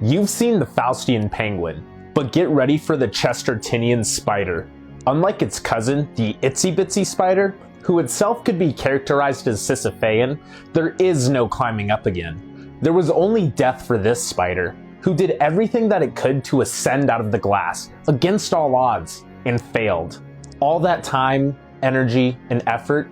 You've seen the Faustian penguin, but get ready for the Chestertonian spider. Unlike its cousin, the itsy bitsy spider, who itself could be characterized as Sisyphean, there is no climbing up again. There was only death for this spider, who did everything that it could to ascend out of the glass, against all odds, and failed. All that time, energy, and effort,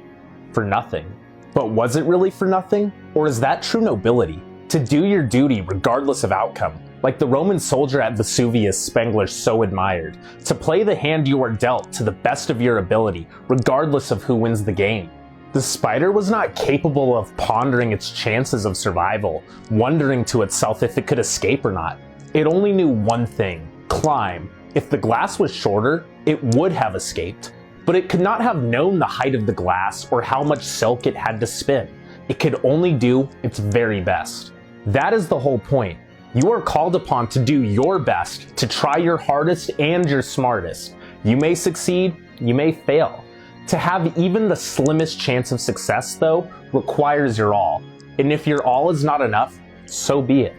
for nothing. But was it really for nothing? Or is that true nobility? To do your duty regardless of outcome, like the Roman soldier at Vesuvius Spengler so admired. To play the hand you are dealt to the best of your ability, regardless of who wins the game. The spider was not capable of pondering its chances of survival, wondering to itself if it could escape or not. It only knew one thing: climb. If the glass was shorter, it would have escaped. But it could not have known the height of the glass or how much silk it had to spin. It could only do its very best. That is the whole point. You are called upon to do your best, to try your hardest and your smartest. You may succeed, you may fail. To have even the slimmest chance of success, though, requires your all. And if your all is not enough, so be it.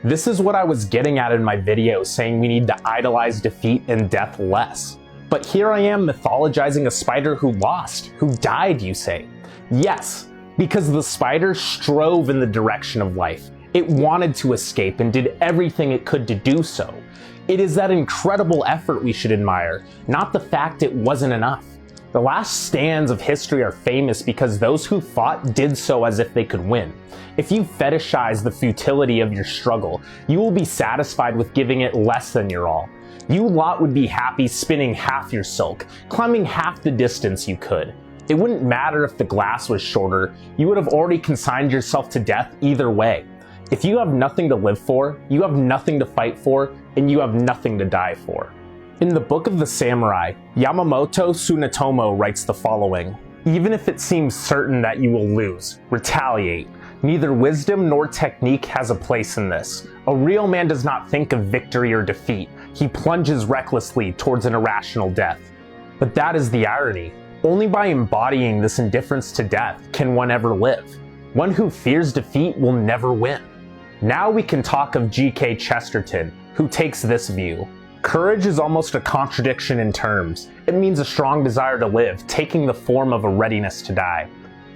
This is what I was getting at in my video, saying we need to idolize defeat and death less. But here I am mythologizing a spider who lost, who died, you say. Yes, because the spider strove in the direction of life. It wanted to escape and did everything it could to do so. It is that incredible effort we should admire, not the fact it wasn't enough. The last stands of history are famous because those who fought did so as if they could win. If you fetishize the futility of your struggle, you will be satisfied with giving it less than your all. You lot would be happy spinning half your silk, climbing half the distance you could. It wouldn't matter if the glass was shorter, you would have already consigned yourself to death either way. If you have nothing to live for, you have nothing to fight for, and you have nothing to die for. In the Book of the Samurai, Yamamoto Tsunetomo writes the following: "Even if it seems certain that you will lose, retaliate. Neither wisdom nor technique has a place in this. A real man does not think of victory or defeat. He plunges recklessly towards an irrational death." But that is the irony. Only by embodying this indifference to death can one ever live. One who fears defeat will never win. Now we can talk of G.K. Chesterton, who takes this view. Courage is almost a contradiction in terms. It means a strong desire to live, taking the form of a readiness to die.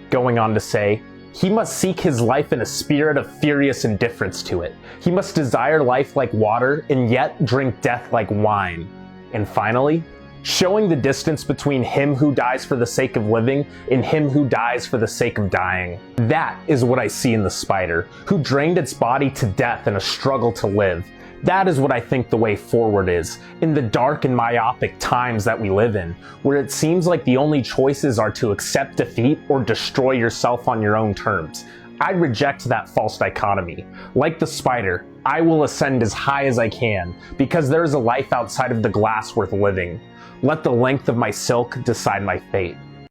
Going on to say, he must seek his life in a spirit of furious indifference to it. He must desire life like water, and yet drink death like wine. And finally, showing the distance between him who dies for the sake of living and him who dies for the sake of dying. That is what I see in the spider, who drained its body to death in a struggle to live. That is what I think the way forward is, in the dark and myopic times that we live in, where it seems like the only choices are to accept defeat or destroy yourself on your own terms. I reject that false dichotomy. Like the spider, I will ascend as high as I can, because there is a life outside of the glass worth living. Let the length of my silk decide my fate.